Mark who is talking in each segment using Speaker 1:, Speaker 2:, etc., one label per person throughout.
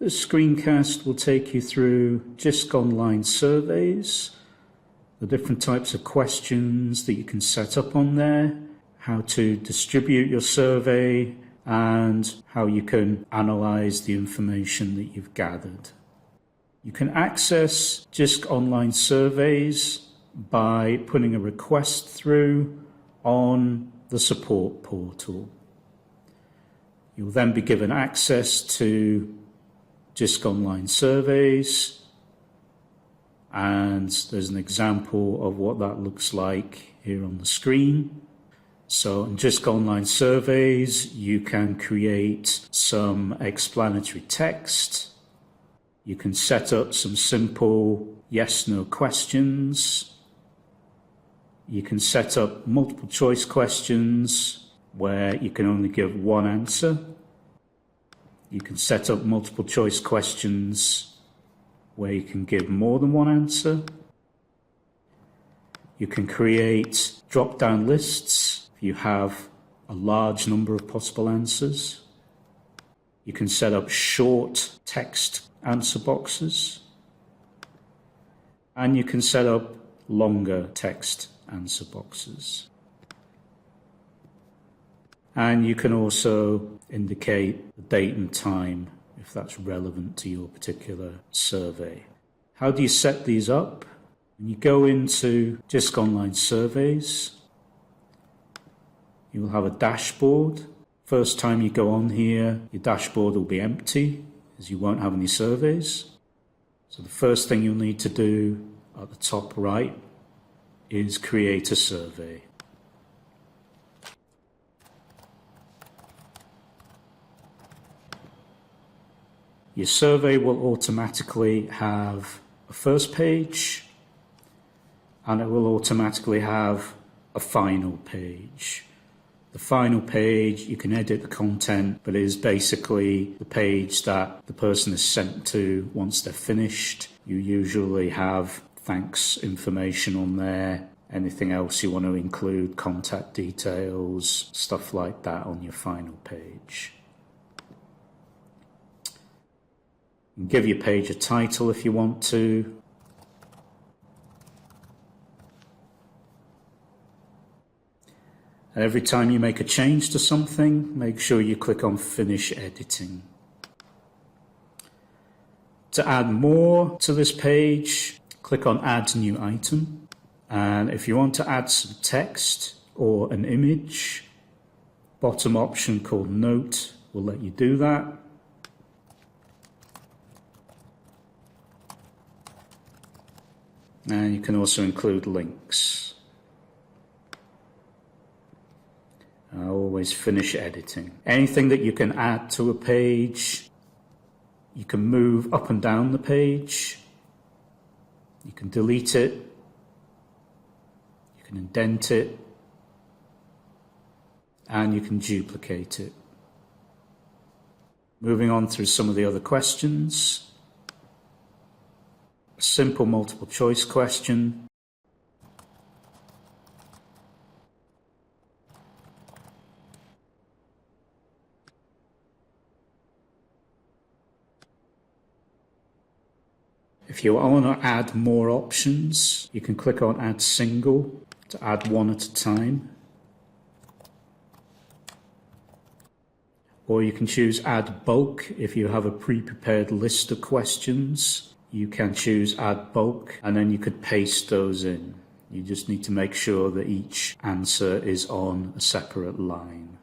Speaker 1: This screencast will take you through JISC online surveys, the different types of questions that you can set up on there, how to distribute your survey, and how you can analyze the information that you've gathered. You can access JISC online surveys by putting a request through on the support portal. You'll then be given access to JISC online surveys, and there's an example of what that looks like here on the screen. So in JISC online surveys, you can create some explanatory text. You can set up some simple yes/no questions. You can set up multiple choice questions where you can only give one answer. You can set up multiple choice questions where you can give more than one answer. You can create drop-down lists if you have a large number of possible answers. You can set up short text answer boxes. And you can set up longer text answer boxes. And you can also indicate the date and time if that's relevant to your particular survey. How do you set these up? When you go into JISC online surveys, you will have a dashboard. First time you go on here, your dashboard will be empty as you won't have any surveys. So the first thing you'll need to do at the top right is create a survey. Your survey will automatically have a first page, and it will automatically have a final page. The final page, you can edit the content, but it is basically the page that the person is sent to once they're finished. You usually have thanks information on there, anything else you want to include, contact details, stuff like that on your final page. You can give your page a title if you want to. And every time you make a change to something, make sure you click on Finish Editing. To add more to this page, click on Add New Item. And if you want to add some text or an image, bottom option called Note will let you do that. And you can also include links. Always finish editing. Anything that you can add to a page, you can move up and down the page. You can delete it. You can indent it. And you can duplicate it. Moving on through some of the other questions. A simple multiple choice question. If you want to add more options, you can click on Add Single to add one at a time. Or you can choose Add Bulk if you have a pre-prepared list of questions. You can choose Add Bulk, and then you could paste those in. You just need to make sure that each answer is on a separate line.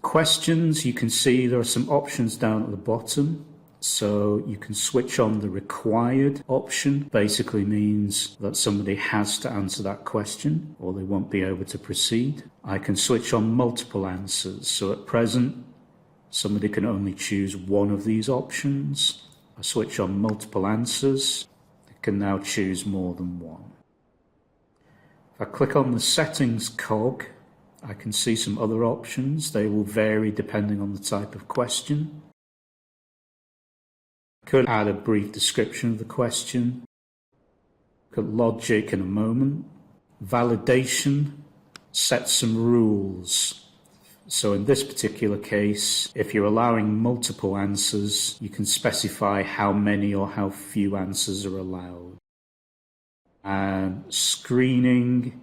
Speaker 1: Questions, you can see there are some options down at the bottom. So you can switch on the required option. Basically means that somebody has to answer that question or they won't be able to proceed. I can switch on multiple answers. So at present, somebody can only choose one of these options. I switch on multiple answers. They can now choose more than one. If I click on the settings cog, I can see some other options. They will vary depending on the type of question. I could add a brief description of the question. Look at logic in a moment. Validation, set some rules. So in this particular case, if you're allowing multiple answers, you can specify how many or how few answers are allowed. And screening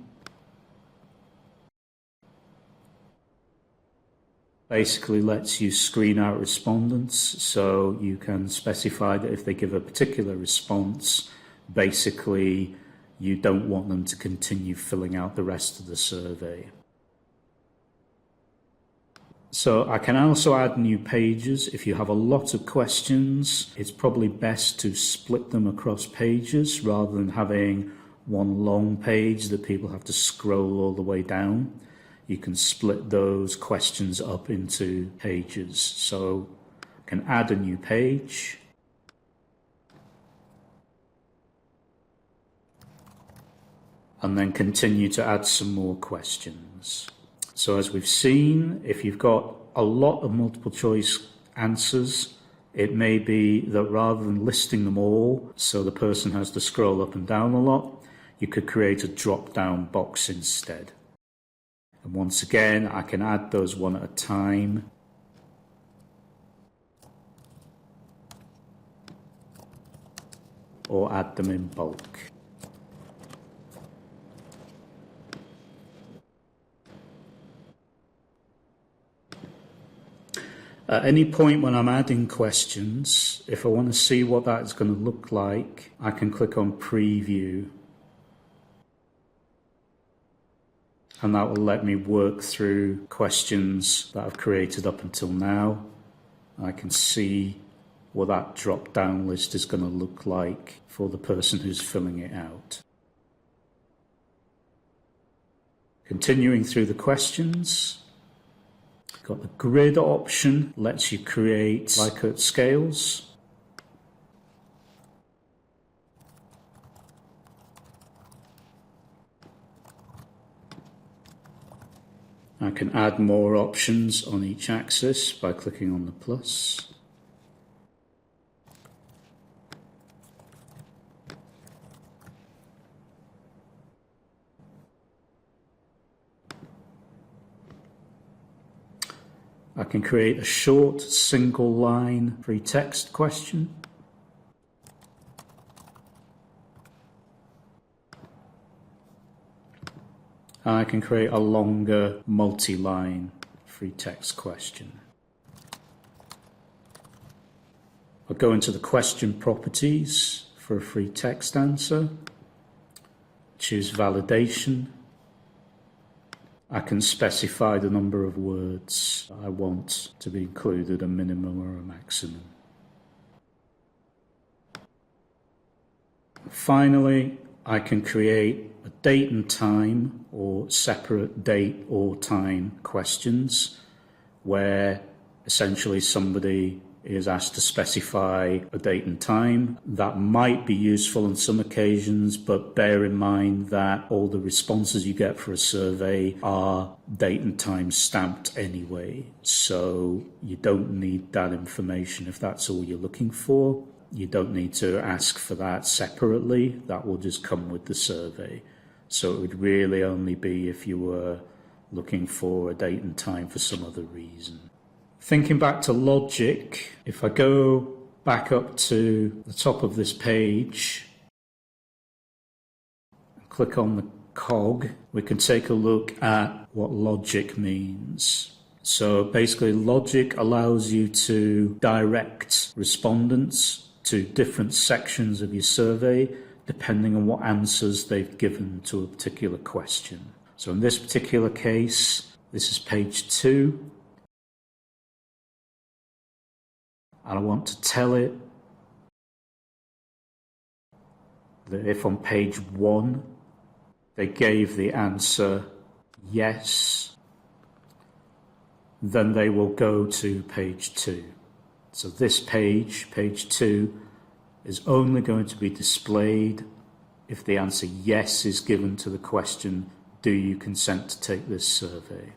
Speaker 1: basically lets you screen out respondents, so you can specify that if they give a particular response, basically you don't want them to continue filling out the rest of the survey. So I can also add new pages. If you have a lot of questions, it's probably best to split them across pages rather than having one long page that people have to scroll all the way down. You can split those questions up into pages. So I can add a new page. And then continue to add some more questions. So as we've seen, if you've got a lot of multiple choice answers, it may be that rather than listing them all, so the person has to scroll up and down a lot, you could create a drop-down box instead. And once again, I can add those one at a time. Or add them in bulk. At any point when I'm adding questions, if I want to see what that is going to look like, I can click on Preview. And that will let me work through questions that I've created up until now. I can see what that drop-down list is going to look like for the person who's filling it out. Continuing through the questions. Got the grid option, lets you create Likert scales. I can add more options on each axis by clicking on the plus. I can create a short single line free text question. And I can create a longer multi-line free text question. I'll go into the question properties for a free text answer. Choose validation. I can specify the number of words I want to be included, a minimum or a maximum. Finally, I can create a date and time or separate date or time questions where essentially somebody is asked to specify a date and time. That might be useful on some occasions, but bear in mind that all the responses you get for a survey are date and time stamped anyway, so you don't need that information if that's all you're looking for. You don't need to ask for that separately. That will just come with the survey. So it would really only be if you were looking for a date and time for some other reason. Thinking back to logic, if I go back up to the top of this page, click on the cog, we can take a look at what logic means. So basically, logic allows you to direct respondents to different sections of your survey depending on what answers they've given to a particular question. So in this particular case, this is page 2. And I want to tell it that if on page 1 they gave the answer yes, then they will go to page 2. So this page 2, is only going to be displayed if the answer yes is given to the question, do you consent to take this survey?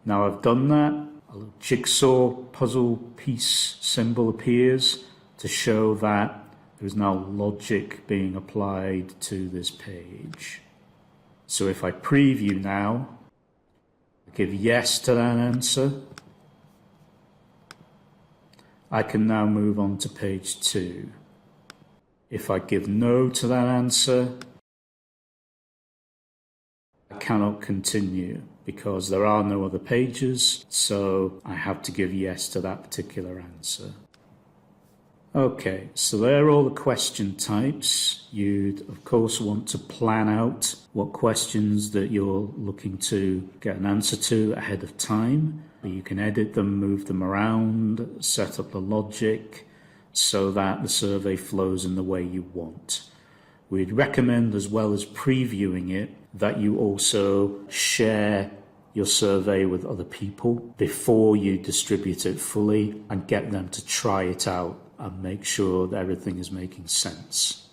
Speaker 1: Now I've done that, a little jigsaw puzzle piece symbol appears to show that there is now logic being applied to this page. So if I preview now, give yes to that answer, I can now move on to page 2. If I give no to that answer, I cannot continue because there are no other pages, so I have to give yes to that particular answer. Okay, so there are all the question types. You'd of course want to plan out what questions that you're looking to get an answer to ahead of time. You can edit them, move them around, set up the logic so that the survey flows in the way you want. We'd recommend, as well as previewing it, that you also share your survey with other people before you distribute it fully and get them to try it out and make sure that everything is making sense.